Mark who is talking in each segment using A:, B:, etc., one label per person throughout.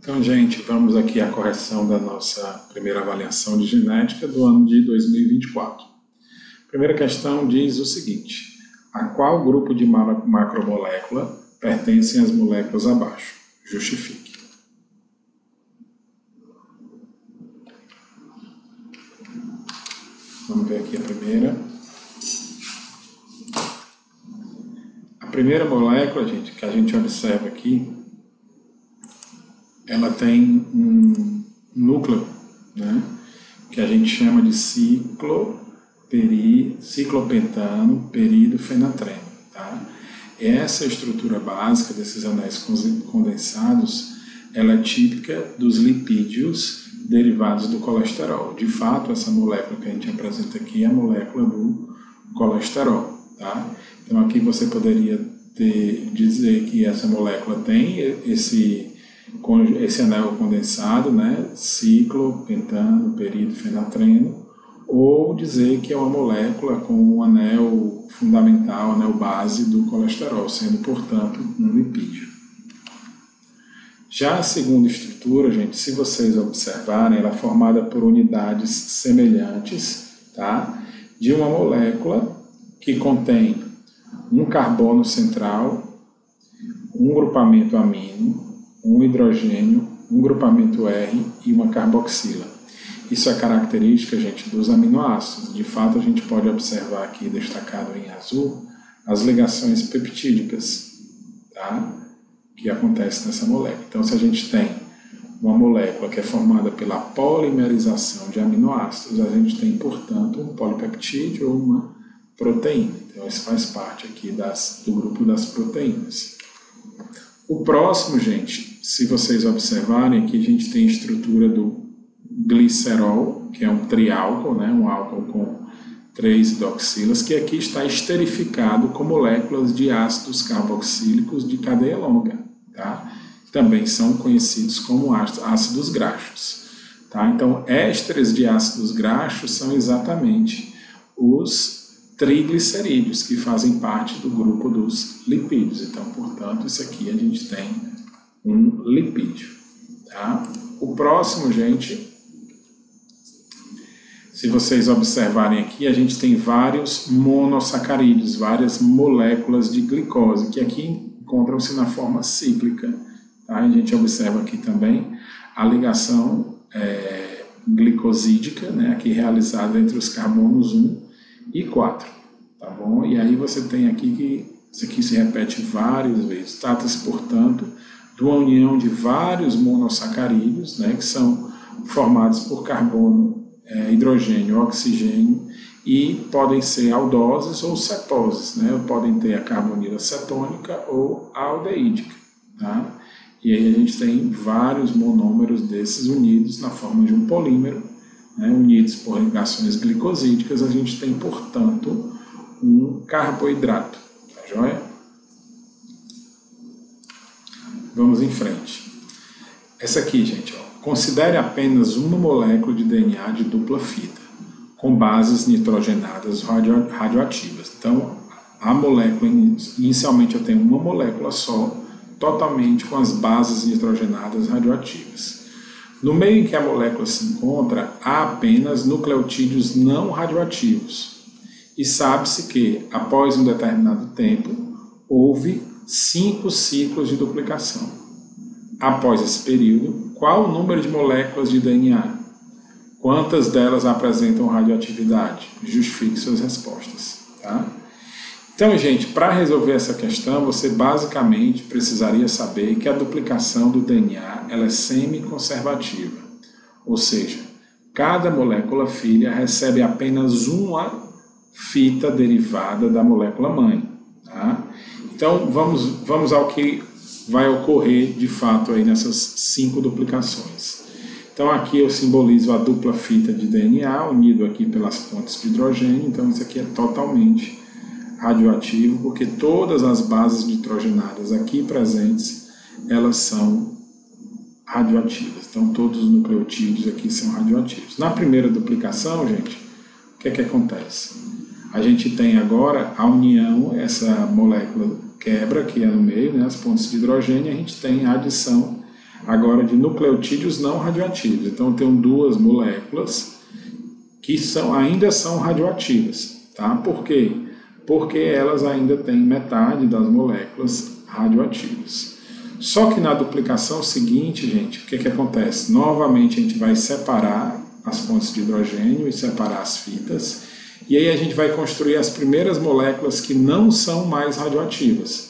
A: Então, gente, vamos aqui à correção da nossa primeira avaliação de genética do ano de 2024. A primeira questão diz o seguinte: a qual grupo de macromolécula pertencem as moléculas abaixo? Justifique. Vamos ver aqui a primeira. A primeira molécula, gente, que a gente observa aqui, ela tem um núcleo, né, que a gente chama de ciclopentano peridofenatreno. Tá? Essa estrutura básica desses anéis condensados, ela é típica dos lipídios derivados do colesterol. De fato, essa molécula que a gente apresenta aqui é a molécula do colesterol. Tá? Então aqui você poderia dizer que essa molécula tem esse anel condensado, né, ciclopentano peridofenatreno, ou dizer que é uma molécula com um anel fundamental, anel base do colesterol, sendo, portanto, um lipídio. Já a segunda estrutura, gente, se vocês observarem, ela é formada por unidades semelhantes, tá, de uma molécula que contém um carbono central, um grupamento amino, um hidrogênio, um grupamento R e uma carboxila. Isso é característica, gente, dos aminoácidos. De fato, a gente pode observar aqui, destacado em azul, as ligações peptídicas, tá? Que acontecem nessa molécula. Então, se a gente tem uma molécula que é formada pela polimerização de aminoácidos, a gente tem, portanto, um polipeptídeo ou uma proteína. Então, isso faz parte aqui do grupo das proteínas. O próximo, gente, se vocês observarem, aqui a gente tem a estrutura do glicerol, que é um triálcool, né, um álcool com 3 hidroxilas, que aqui está esterificado com moléculas de ácidos carboxílicos de cadeia longa. Tá? Também são conhecidos como ácidos graxos. Tá? Então, ésteres de ácidos graxos são exatamente os triglicerídeos, que fazem parte do grupo dos lipídios. Então, portanto, isso aqui a gente tem um lipídio. Tá? O próximo, gente, se vocês observarem aqui, a gente tem vários monossacarídeos, várias moléculas de glicose, que aqui encontram-se na forma cíclica. Tá? A gente observa aqui também a ligação glicosídica, né, aqui realizada entre os carbonos 1 e 4, tá bom? E aí você tem aqui que isso aqui se repete várias vezes. Trata-se, portanto, de uma união de vários monossacarídeos, né, que são formados por carbono, hidrogênio, oxigênio, e podem ser aldoses ou cetoses, né? Podem ter a carbonila cetônica ou a aldeídica. Tá? E aí a gente tem vários monômeros desses unidos na forma de um polímero, né, unidos por ligações glicosídicas. A gente tem, portanto, um carboidrato. Tá joia? Vamos em frente. Essa aqui, gente, ó, considere apenas uma molécula de DNA de dupla fita, com bases nitrogenadas radioativas. Então, a molécula, inicialmente eu tenho uma molécula só, totalmente com as bases nitrogenadas radioativas. No meio em que a molécula se encontra, há apenas nucleotídeos não radioativos. E sabe-se que, após um determinado tempo, houve 5 ciclos de duplicação. Após esse período, qual o número de moléculas de DNA? Quantas delas apresentam radioatividade? Justifique suas respostas. Tá? Então, gente, para resolver essa questão, você basicamente precisaria saber que a duplicação do DNA ela é semi-conservativa. Ou seja, cada molécula filha recebe apenas uma fita derivada da molécula mãe. Tá? Então, vamos ao que vai ocorrer de fato aí nessas 5 duplicações. Então, aqui eu simbolizo a dupla fita de DNA, unido aqui pelas pontes de hidrogênio. Então, isso aqui é totalmente radioativo, porque todas as bases nitrogenadas aqui presentes, elas são radioativas. Então, todos os nucleotídeos aqui são radioativos. Na primeira duplicação, gente, o que é que acontece? A gente tem agora a união, essa molécula quebra, que é no meio, né, as pontes de hidrogênio, e a gente tem a adição agora de nucleotídeos não radioativos. Então, eu tenho duas moléculas que ainda são radioativas. Tá? Por quê? Porque elas ainda têm metade das moléculas radioativas. Só que na duplicação seguinte, gente, o que acontece? Novamente a gente vai separar as pontes de hidrogênio e separar as fitas, e aí a gente vai construir as primeiras moléculas que não são mais radioativas.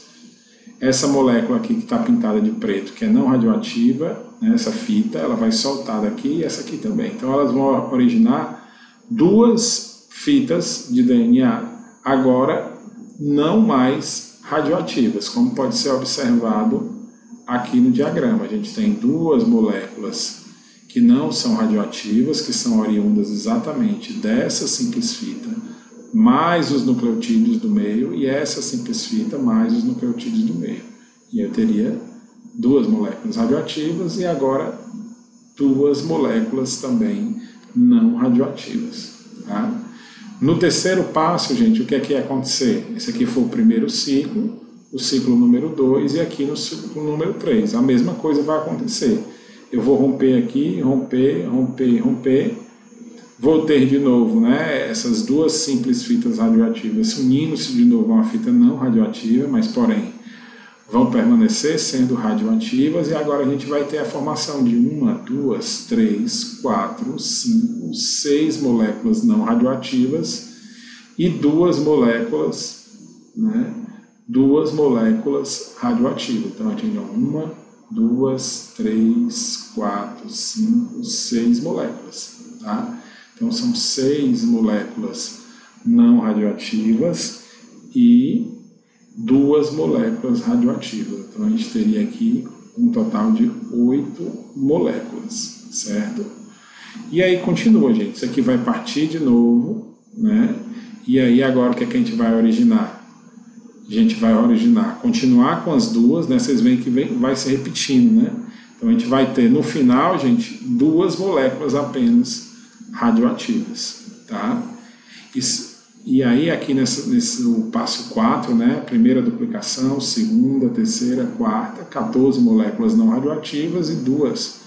A: Essa molécula aqui que está pintada de preto, que é não radioativa, né, essa fita, ela vai soltar daqui e essa aqui também. Então elas vão originar duas fitas de DNA, agora não mais radioativas, como pode ser observado aqui no diagrama. A gente tem duas moléculas que não são radioativas, que são oriundas exatamente dessa simples fita, mais os nucleotídeos do meio, e essa simples fita mais os nucleotídeos do meio. E eu teria duas moléculas radioativas e agora duas moléculas também não radioativas. Tá? No terceiro passo, gente, o que é que ia acontecer? Esse aqui foi o primeiro ciclo, o ciclo número 2, e aqui no ciclo número 3. A mesma coisa vai acontecer. Eu vou romper aqui, romper. Vou ter de novo, né, essas duas simples fitas radioativas unindo-se de novo a uma fita não radioativa, mas porém vão permanecer sendo radioativas, e agora a gente vai ter a formação de 1, 2, 3, 4, 5, 6 moléculas não radioativas e duas moléculas, né, duas moléculas radioativas. Então, a gente tem 1, 2, 3, 4, 5, 6 moléculas. Tá? Então, são 6 moléculas não radioativas e duas moléculas radioativas. Então, a gente teria aqui um total de 8 moléculas, certo? E aí, continua, gente. Isso aqui vai partir de novo, né? E aí, agora, o que é que a gente vai originar? A gente vai continuar com as duas, né? Vocês veem que vai se repetindo, né? Então a gente vai ter no final, gente, duas moléculas apenas radioativas, tá? E aí aqui nesse passo 4, né? Primeira duplicação, segunda, terceira, quarta, 14 moléculas não radioativas e duas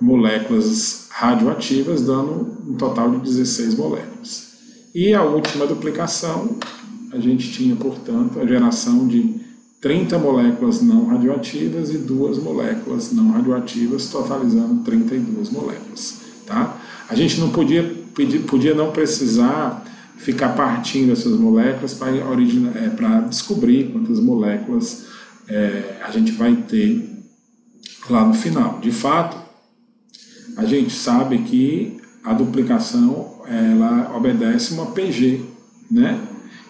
A: moléculas radioativas, dando um total de 16 moléculas. E a última duplicação, a gente tinha, portanto, a geração de 30 moléculas não radioativas e duas moléculas não radioativas, totalizando 32 moléculas. Tá? A gente não podia não precisar ficar partindo essas moléculas para descobrir quantas moléculas a gente vai ter lá no final. De fato, a gente sabe que a duplicação ela obedece uma PG, né?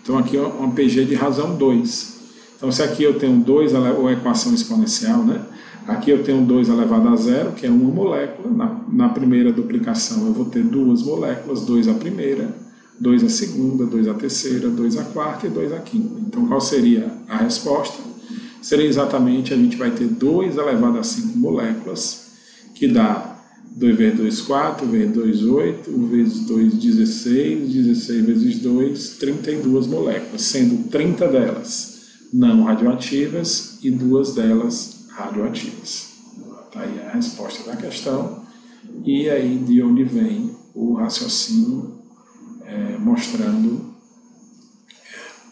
A: Então aqui é uma PG de razão 2. Então se aqui eu tenho 2, ou equação exponencial, né? Aqui eu tenho 2 elevado a 0, que é uma molécula. Na primeira duplicação eu vou ter duas moléculas, 2 a primeira, 2 a segunda, 2 a terceira, 2 a quarta e 2 a quinta. Então qual seria a resposta? Seria exatamente, a gente vai ter 2 elevado a 5 moléculas, que dá 2 vezes 2, 4, vezes 2, 8, 1 vezes 2, 16, 16 vezes 2, 32 moléculas, sendo 30 delas não radioativas e 2 delas radioativas. Está aí a resposta da questão, e aí de onde vem o raciocínio mostrando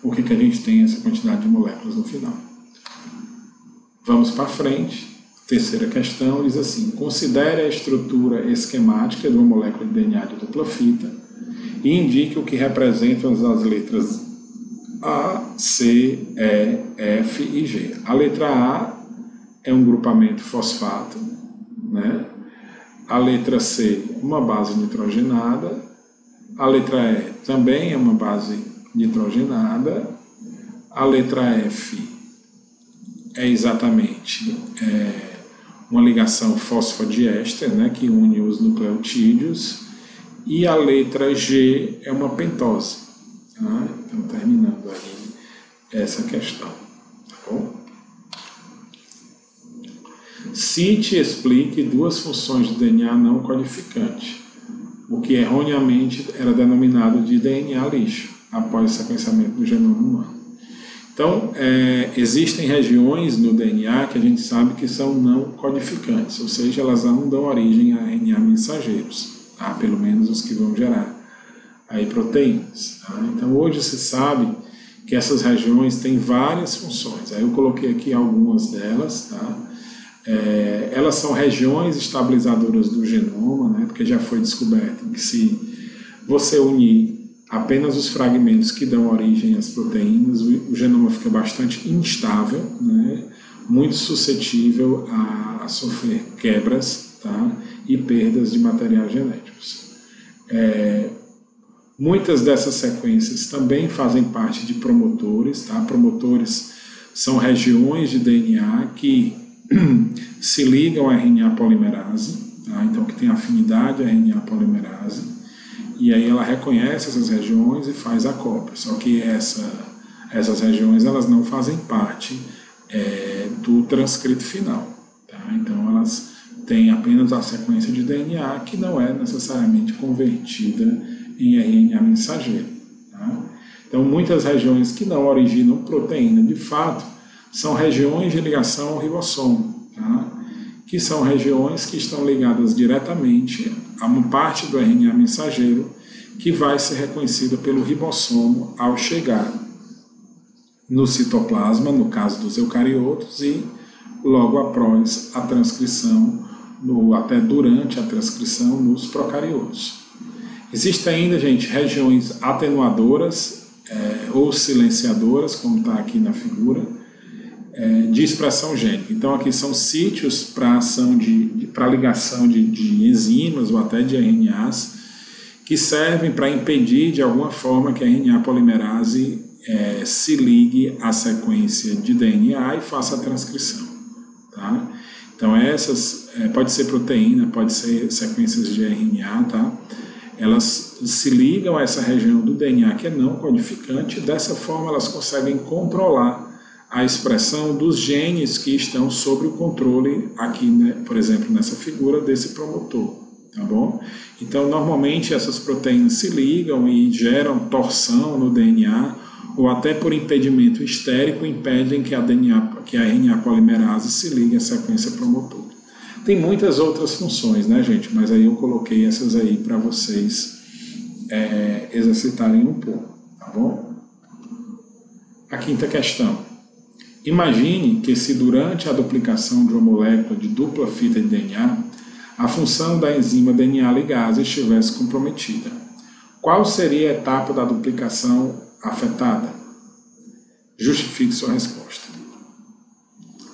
A: por que a gente tem essa quantidade de moléculas no final. Vamos para frente. Terceira questão diz assim: considere a estrutura esquemática de uma molécula de DNA de dupla fita e indique o que representam as letras A, C, E, F e G. A letra A é um grupamento fosfato, né? A letra C, uma base nitrogenada. A letra E também é uma base nitrogenada. A letra F é exatamente uma ligação fosfodiéster, né, que une os nucleotídeos, e a letra G é uma pentose. Tá? Então, terminando aí essa questão. Tá bom? Cite e explique duas funções de DNA não codificante, o que erroneamente era denominado de DNA lixo, após o sequenciamento do genoma humano. Então, existem regiões no DNA que a gente sabe que são não codificantes, ou seja, elas não dão origem a RNA mensageiros, tá? Pelo menos os que vão gerar aí proteínas. Tá? Então, hoje se sabe que essas regiões têm várias funções. Aí eu coloquei aqui algumas delas. Tá? Elas são regiões estabilizadoras do genoma, né? Porque já foi descoberto que se você unir apenas os fragmentos que dão origem às proteínas, o genoma fica bastante instável, né? Muito suscetível a sofrer quebras, tá? E perdas de materiais genéticos. Muitas dessas sequências também fazem parte de promotores, tá? Promotores são regiões de DNA que se ligam à RNA polimerase, tá? Então que tem afinidade à RNA polimerase. E aí ela reconhece essas regiões e faz a cópia. Só que essas regiões elas não fazem parte do transcrito final. Tá? Então elas têm apenas a sequência de DNA que não é necessariamente convertida em RNA mensageiro. Tá? Então muitas regiões que não originam proteína de fato são regiões de ligação ao ribossomo, tá? Que são regiões que estão ligadas diretamente a uma parte do RNA mensageiro que vai ser reconhecida pelo ribossomo ao chegar no citoplasma, no caso dos eucariotos, e logo após a transcrição, até durante a transcrição nos procariotos. Existem ainda, gente, regiões atenuadoras ou silenciadoras, como está aqui na figura, de expressão gênica. Então aqui são sítios para ligação de enzimas ou até de RNAs que servem para impedir de alguma forma que a RNA polimerase se ligue à sequência de DNA e faça a transcrição. Tá? Então essas, pode ser proteína, pode ser sequências de RNA, tá? Elas se ligam a essa região do DNA que é não codificante, e dessa forma elas conseguem controlar a expressão dos genes que estão sob o controle aqui, né, por exemplo, nessa figura desse promotor, tá bom? Então, normalmente essas proteínas se ligam e geram torção no DNA, ou até por impedimento estérico impedem que a RNA polimerase se ligue à sequência promotora. Tem muitas outras funções, né, gente? Mas aí eu coloquei essas aí para vocês exercitarem um pouco, tá bom? A quinta questão. Imagine que se durante a duplicação de uma molécula de dupla fita de DNA, a função da enzima DNA ligase estivesse comprometida. Qual seria a etapa da duplicação afetada? Justifique sua resposta.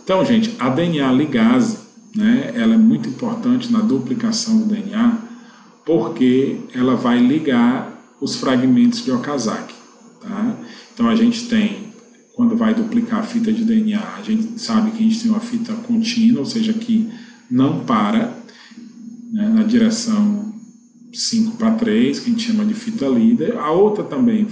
A: Então, gente, a DNA ligase, né, ela é muito importante na duplicação do DNA porque ela vai ligar os fragmentos de Okazaki. Tá? Então, a gente tem, quando vai duplicar a fita de DNA, a gente sabe que a gente tem uma fita contínua, ou seja, que não para, né, na direção 5'3, que a gente chama de fita líder. A outra também,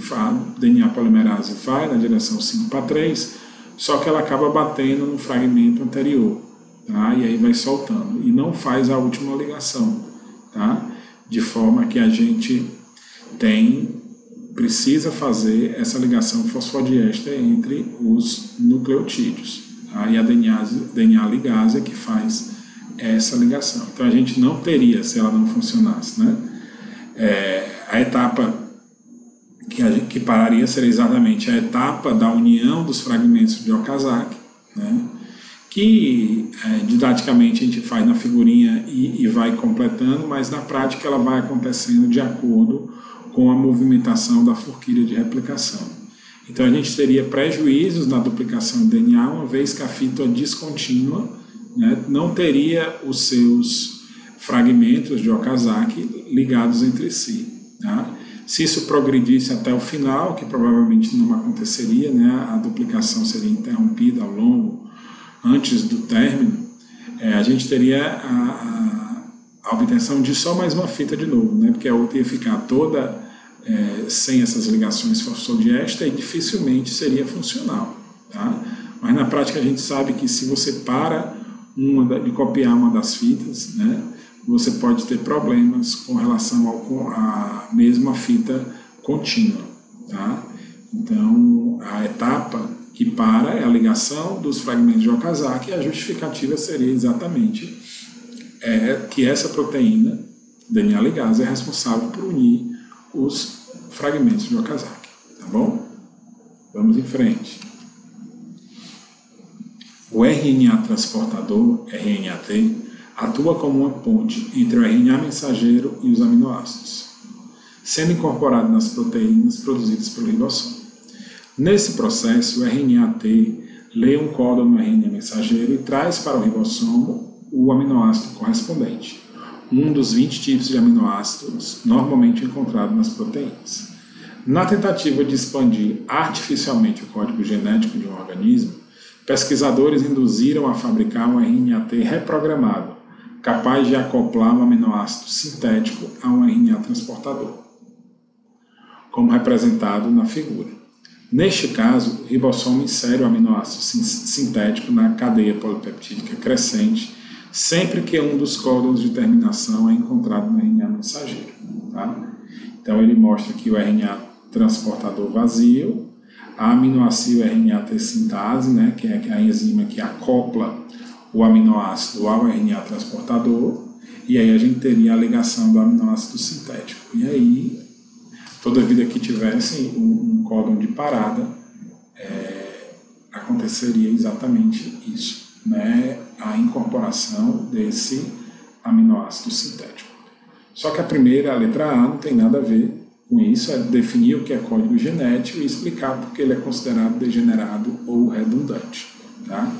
A: DNA polimerase, vai na direção 5'3, só que ela acaba batendo no fragmento anterior, tá? E aí vai soltando, e não faz a última ligação, tá? De forma que a gente precisa fazer essa ligação fosfodiéster entre os nucleotídeos. Tá? E a DNA ligase é que faz essa ligação. Então a gente não teria, se ela não funcionasse, né? A etapa que pararia seria exatamente a etapa da união dos fragmentos de Okazaki, né? Que didaticamente a gente faz na figurinha e vai completando, mas na prática ela vai acontecendo de acordo com a movimentação da forquilha de replicação. Então a gente teria prejuízos na duplicação do DNA, uma vez que a fita descontínua, né, não teria os seus fragmentos de Okazaki ligados entre si. Tá? Se isso progredisse até o final, que provavelmente não aconteceria, né, a duplicação seria interrompida ao longo, antes do término, a gente teria a obtenção de só mais uma fita de novo, né? Porque a outra ia ficar toda sem essas ligações fosfodiéster e dificilmente seria funcional. Tá? Mas na prática a gente sabe que se você para de copiar uma das fitas, né, você pode ter problemas com relação à mesma fita contínua. Tá? Então a etapa que para é a ligação dos fragmentos de Okazaki, e a justificativa seria exatamente que essa proteína, DNA ligase, é responsável por unir os fragmentos de Okazaki. Tá bom? Vamos em frente. O RNA transportador, RNAT, atua como uma ponte entre o RNA mensageiro e os aminoácidos, sendo incorporado nas proteínas produzidas pelo ribossomo. Nesse processo, o RNAT lê um códon no RNA mensageiro e traz para o ribossomo o aminoácido correspondente, um dos 20 tipos de aminoácidos normalmente encontrados nas proteínas. Na tentativa de expandir artificialmente o código genético de um organismo, pesquisadores induziram a fabricar um RNAT reprogramado, capaz de acoplar um aminoácido sintético a um RNA transportador, como representado na figura. Neste caso, o ribossomo insere o aminoácido sintético na cadeia polipeptídica crescente, sempre que um dos códons de terminação é encontrado no RNA mensageiro. Tá? Então ele mostra aqui o RNA transportador vazio, a aminoácido RNAT sintase, né, que é a enzima que acopla o aminoácido ao RNA transportador, e aí a gente teria a ligação do aminoácido sintético. E aí, toda vida que tivesse um códon de parada, aconteceria exatamente isso, né, a incorporação desse aminoácido sintético. Só que a primeira, a letra A, não tem nada a ver com isso, é definir o que é código genético e explicar porque ele é considerado degenerado ou redundante. Tá?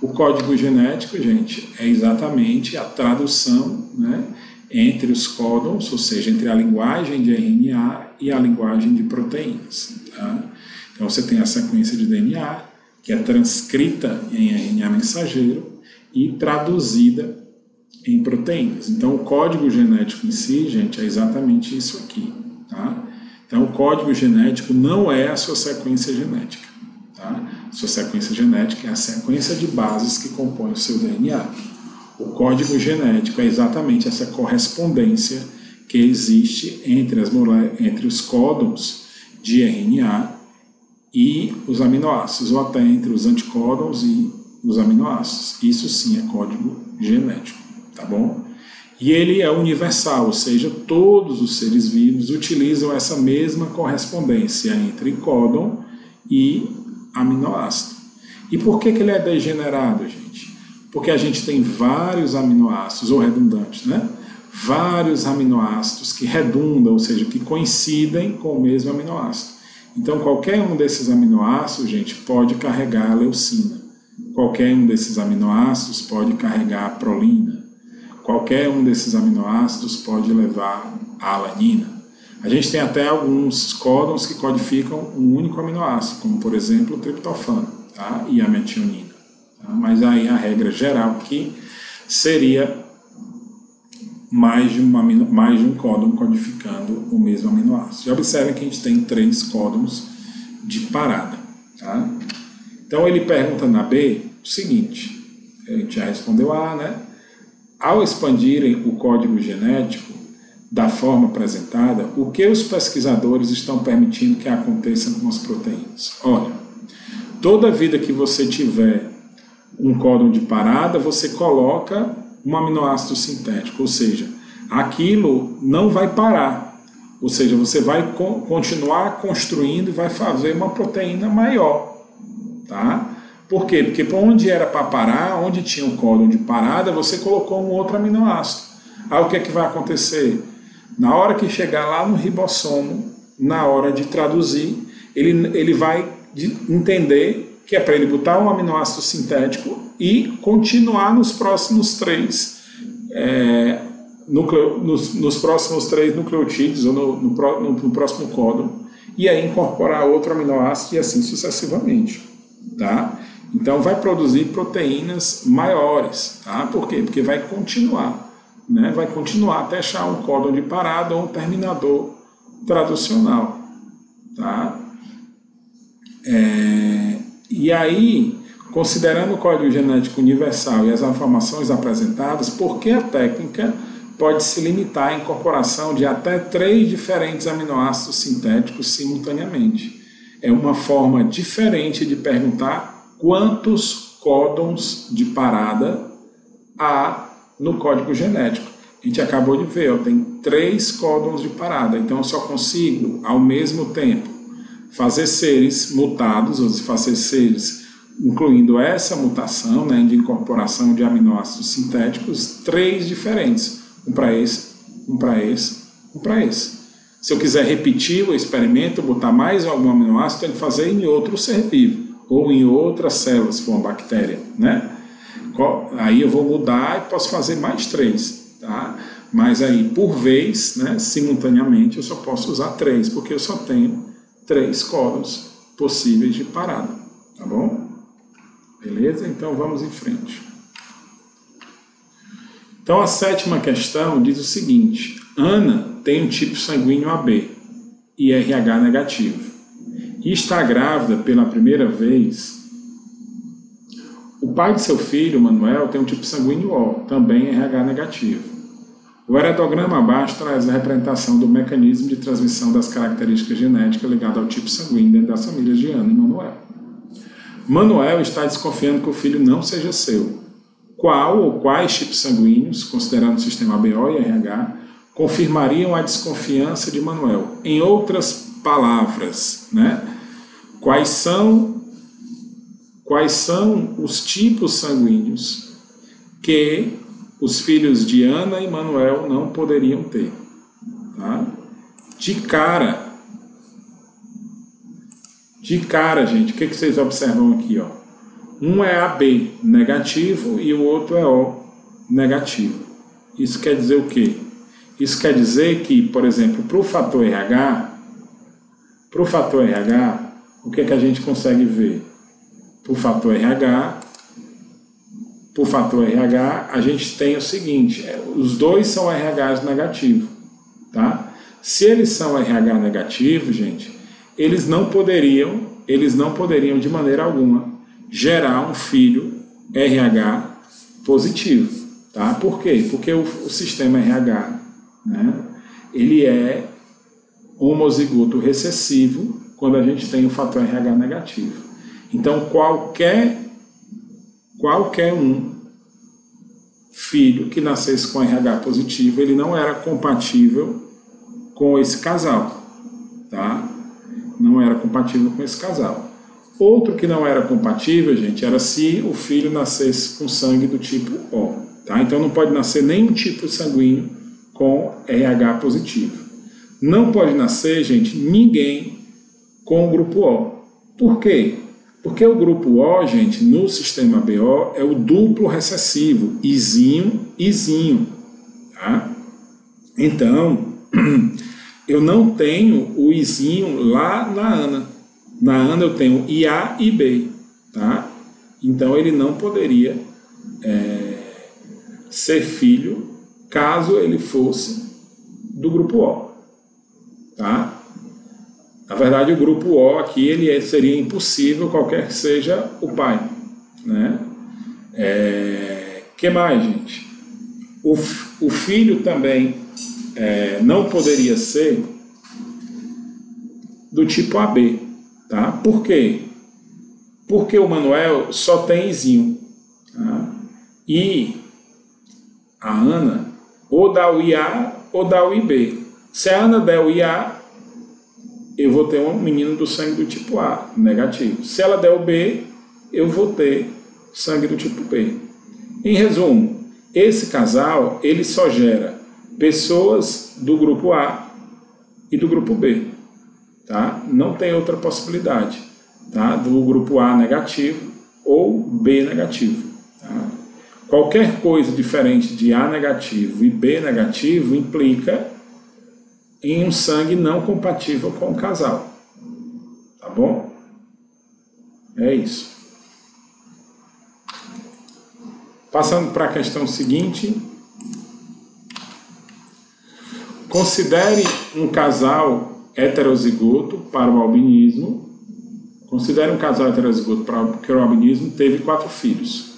A: O código genético, gente, é exatamente a tradução, né, entre os códons, ou seja, entre a linguagem de RNA e a linguagem de proteínas. Tá? Então você tem a sequência de DNA, que é transcrita em RNA mensageiro e traduzida em proteínas. Então o código genético em si, gente, é exatamente isso aqui. Tá? Então o código genético não é a sua sequência genética. Tá? A sua sequência genética é a sequência de bases que compõe o seu DNA. O código genético é exatamente essa correspondência que existe entre os códons de RNA e os aminoácidos, ou até entre os anticódons e os aminoácidos. Isso sim é código genético, tá bom? E ele é universal, ou seja, todos os seres vivos utilizam essa mesma correspondência entre códon e aminoácido. E por que ele é degenerado, gente? Porque a gente tem vários aminoácidos, ou redundantes, né? Vários aminoácidos que redundam, ou seja, que coincidem com o mesmo aminoácido. Então, qualquer um desses aminoácidos, gente, pode carregar a leucina. Qualquer um desses aminoácidos pode carregar a prolina. Qualquer um desses aminoácidos pode levar a alanina. A gente tem até alguns códons que codificam um único aminoácido, como, por exemplo, o triptofano, tá? E a metionina. Tá? Mas aí a regra geral aqui seria mais de um códon codificando o mesmo aminoácido. Já observem que a gente tem 3 códons de parada. Tá? Então ele pergunta na B o seguinte, a gente já respondeu A, né? Ao expandirem o código genético da forma apresentada, o que os pesquisadores estão permitindo que aconteça com as proteínas? Olha, toda vida que você tiver um códon de parada, você coloca um aminoácido sintético, ou seja, aquilo não vai parar, ou seja, você vai continuar construindo e vai fazer uma proteína maior, tá? Por quê? Porque onde era para parar, onde tinha um códon de parada, você colocou um outro aminoácido. Aí o que é que vai acontecer? Na hora que chegar lá no ribossomo, na hora de traduzir, ele vai entender que é para ele botar um aminoácido sintético e continuar nos próximos 3 nos próximos 3 nucleotídeos ou no próximo códon, e aí incorporar outro aminoácido e assim sucessivamente. Tá? Então vai produzir proteínas maiores. Tá? Por quê? Porque vai continuar. Né? Vai continuar até achar um códon de parada ou um terminador traducional. Tá? E aí, considerando o código genético universal e as informações apresentadas, por que a técnica pode se limitar à incorporação de até 3 diferentes aminoácidos sintéticos simultaneamente? é uma forma diferente de perguntar quantos códons de parada há no código genético. A gente acabou de ver, tem 3 códons de parada, então eu só consigo, ao mesmo tempo, fazer seres mutados, ou fazer seres incluindo essa mutação, né, de incorporação de aminoácidos sintéticos, 3 diferentes, um para esse, um para esse, um para esse. Se eu quiser repetir o experimento, botar mais algum aminoácido, tenho que fazer em outro ser vivo, ou em outras células, se for uma bactéria, né? Aí eu vou mudar e posso fazer mais 3, tá? Mas aí, por vez, né, simultaneamente, eu só posso usar 3, porque eu só tenho 3 códons possíveis de parada, tá bom? Beleza? Então vamos em frente. Então a 7ª questão diz o seguinte: Ana tem um tipo sanguíneo AB e RH negativo e está grávida pela primeira vez. O pai de seu filho, Manuel, tem um tipo sanguíneo O, também RH negativo. O heredograma abaixo traz a representação do mecanismo de transmissão das características genéticas ligado ao tipo sanguíneo dentro das famílias de Ana e Manuel. Manuel está desconfiando que o filho não seja seu. Qual ou quais tipos sanguíneos, considerando o sistema ABO e RH, confirmariam a desconfiança de Manuel? Em outras palavras, né? Quais são os tipos sanguíneos que os filhos de Ana e Manuel não poderiam ter? Tá? De cara, gente, o que vocês observam aqui? Ó? Um é AB negativo e o outro é O negativo. Isso quer dizer o quê? Isso quer dizer que, por exemplo, para o fator RH, o que a gente consegue ver? Para o fator RH, a gente tem o seguinte: os dois são RHs negativos, tá? Se eles são RH negativo, gente, eles não poderiam de maneira alguma gerar um filho RH positivo, tá? Por quê? Porque o sistema RH, né, ele é homozigoto recessivo quando a gente tem o fator RH negativo. Então, qualquer um filho que nascesse com RH positivo, ele não era compatível com esse casal, tá? Não era compatível com esse casal. Outro que não era compatível, gente, era se o filho nascesse com sangue do tipo O, tá? Então não pode nascer nenhum tipo sanguíneo com RH positivo. Não pode nascer, gente, ninguém com o grupo O. Por quê? Porque o grupo O, gente, no sistema BO é o duplo recessivo, Izinho, tá? Então, eu não tenho o Izinho lá na Ana. Na Ana eu tenho IA e B, tá? Então ele não poderia ser filho caso ele fosse do grupo O, tá? Na verdade, o grupo O aqui seria impossível qualquer que seja o pai, né? Que mais, gente? O filho também não poderia ser do tipo AB, tá? Por quê? Porque o Manuel só tem Izinho, tá? E a Ana ou dá o IA ou dá o IB. Se a Ana der o IA, eu vou ter um menino do sangue do tipo A, negativo. Se ela der o B, eu vou ter sangue do tipo B. Em resumo, esse casal, ele só gera pessoas do grupo A e do grupo B, tá? Não tem outra possibilidade, tá? Do grupo A negativo ou B negativo, tá? Qualquer coisa diferente de A negativo e B negativo implica em um sangue não compatível com o casal, tá bom? É isso. Passando para a questão seguinte, considere um casal heterozigoto para o albinismo. Considere um casal heterozigoto para o albinismo teve 4 filhos.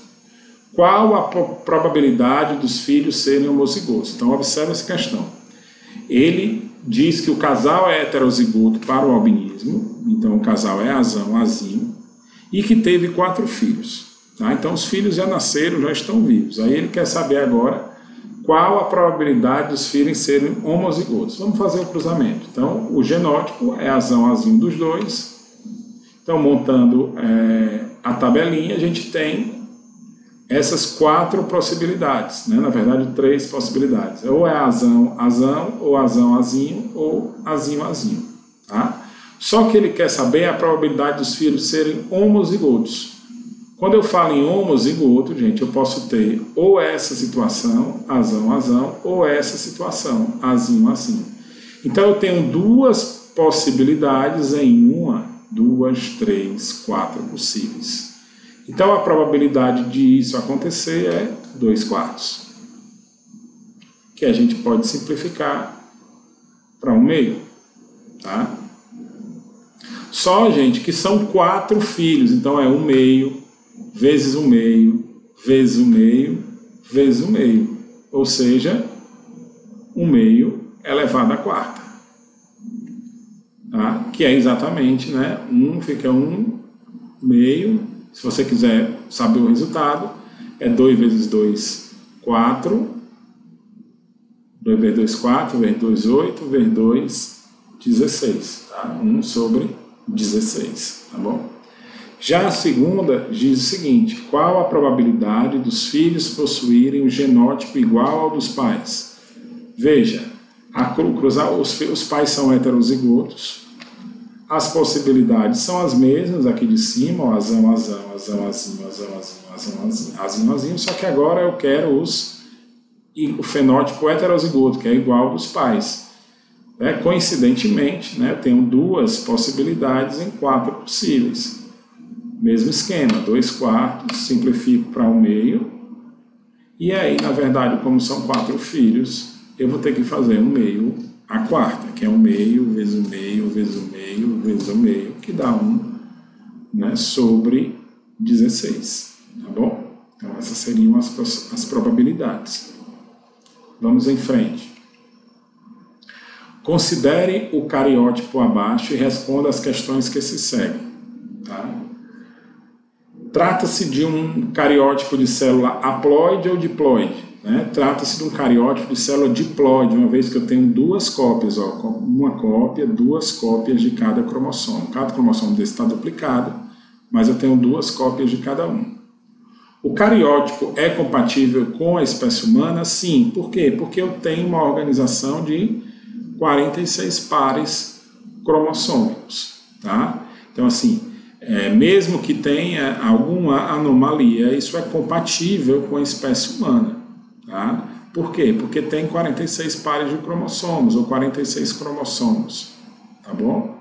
A: Qual a probabilidade dos filhos serem homozigotos? Então, observe essa questão. Ele diz que o casal é heterozigoto para o albinismo então o casal é azão-azinho, e que teve 4 filhos. Tá? Então os filhos já nasceram, já estão vivos. Aí ele quer saber agora qual a probabilidade dos filhos serem homozigotos. Vamos fazer o cruzamento. Então o genótipo é azão-azinho dos dois. Então montando a tabelinha, a gente tem essas 4 possibilidades, né? Na verdade 3 possibilidades. Ou é azão-azão, ou azão-azinho, ou azinho-azinho. Tá? Só que ele quer saber a probabilidade dos filhos serem homozigotos. Quando eu falo em homozigoto, gente, eu posso ter ou essa situação, azão-azão, ou essa situação, azinho-azinho. Então eu tenho 2 possibilidades em 1, 2, 3, 4 possíveis. Então a probabilidade de isso acontecer é 2/4, que a gente pode simplificar para 1/2, tá? Só, gente, que são 4 filhos, então é 1/2 vezes 1/2 vezes 1/2 vezes 1/2, ou seja, 1/2 elevado à 4ª, tá? Que é exatamente, né? 1 fica 1/2, se você quiser saber o resultado, é 2 vezes 2, 4, 2 vezes 2, 4, vezes 2, 8, vezes 2, 16, tá? 1/16, tá bom? Já a segunda diz o seguinte: qual a probabilidade dos filhos possuírem o genótipo igual ao dos pais? Veja, os pais são heterozigotos, as possibilidades são as mesmas aqui de cima, ó, azão, azinho, só que agora eu quero o fenótipo heterozigoto, que é igual ao dos pais. Coincidentemente, né, eu tenho 2 possibilidades em 4 possíveis. Mesmo esquema, 2/4, simplifico para 1/2. E aí, na verdade, como são 4 filhos, eu vou ter que fazer 1/2 à 4ª, que é 1/2 vezes 1/2 vezes 1/2 vezes 1/2, que dá 1, né, sobre 16. Tá bom? Então, essas seriam as probabilidades. Vamos em frente. Considere o cariótipo abaixo e responda as questões que se seguem. Tá? Trata-se de um cariótipo de célula haploide ou diploide? Né? Trata-se de um cariótipo de célula diploide, uma vez que eu tenho 2 cópias, ó, uma cópia, 2 cópias de cada cromossomo. Cada cromossomo desse está duplicado, mas eu tenho 2 cópias de cada um. O cariótipo é compatível com a espécie humana? Sim. Por quê? Porque eu tenho uma organização de 46 pares cromossômicos. Tá? Então, assim, mesmo que tenha alguma anomalia, isso é compatível com a espécie humana. Tá? Por quê? Porque tem 46 pares de cromossomos, ou 46 cromossomos. Tá bom?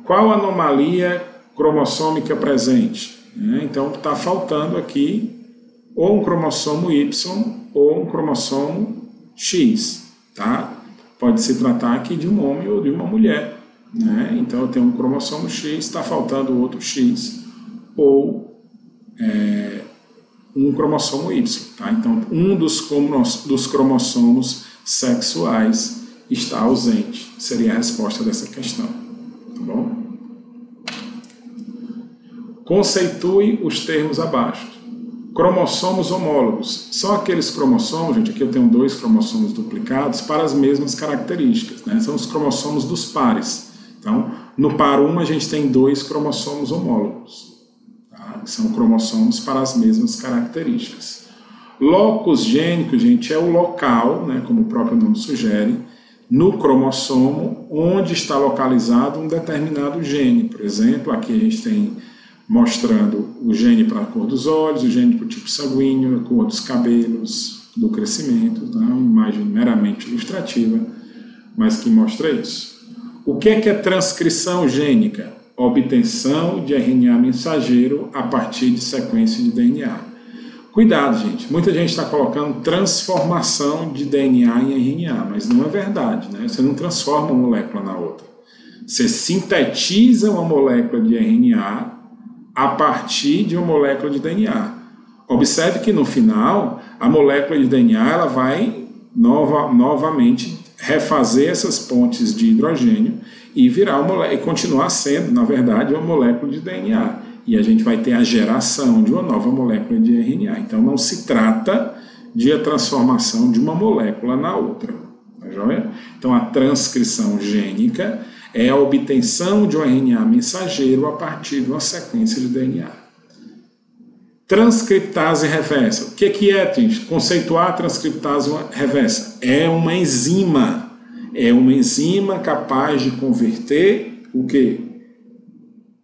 A: Qual anomalia cromossômica presente? Então, está faltando aqui ou um cromossomo Y ou um cromossomo X. Tá? Pode se tratar aqui de um homem ou de uma mulher. Né? Então eu tenho um cromossomo X, está faltando outro X, ou um cromossomo Y. Tá? Então um dos cromossomos sexuais está ausente. Seria a resposta dessa questão. Tá bom? Conceitue os termos abaixo. Cromossomos homólogos. São aqueles cromossomos, gente, aqui eu tenho 2 cromossomos duplicados para as mesmas características. Né? São os cromossomos dos pares. Então, no par 1 a gente tem 2 cromossomos homólogos. Tá? São cromossomos para as mesmas características. Locus gênico, gente, é o local, né, como o próprio nome sugere, no cromossomo onde está localizado um determinado gene. Por exemplo, aqui a gente tem mostrando o gene para a cor dos olhos, o gene para o tipo sanguíneo, a cor dos cabelos, do crescimento. Tá? Uma imagem meramente ilustrativa, mas que mostra isso. O que é transcrição gênica? Obtenção de RNA mensageiro a partir de sequência de DNA. Cuidado, gente. Muita gente está colocando transformação de DNA em RNA, mas não é verdade. Né? Você não transforma uma molécula na outra. Você sintetiza uma molécula de RNA a partir de uma molécula de DNA. Observe que no final, a molécula de DNA ela vai novamente refazer essas pontes de hidrogênio e virar e continuar sendo, na verdade, uma molécula de DNA. E a gente vai ter a geração de uma nova molécula de RNA. Então não se trata de a transformação de uma molécula na outra. Tá joia? Então a transcrição gênica é a obtenção de um RNA mensageiro a partir de uma sequência de DNA. Transcriptase reversa. O que é, gente? Conceituar a transcriptase reversa. É uma enzima. É uma enzima capaz de converter o quê?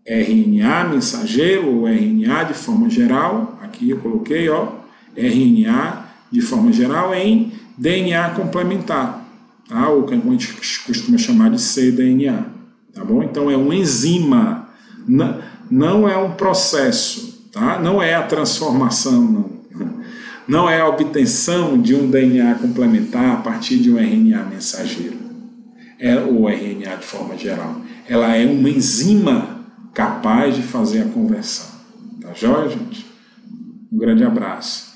A: RNA mensageiro ou RNA de forma geral. Aqui eu coloquei, ó, RNA de forma geral em DNA complementar. Tá? Ou que a gente costuma chamar de cDNA. Tá bom? Então é uma enzima. Não é um processo. Tá? Não é a transformação, não é a obtenção de um DNA complementar a partir de um RNA mensageiro, ou RNA de forma geral. Ela é uma enzima capaz de fazer a conversão. Tá joia, gente? Um grande abraço.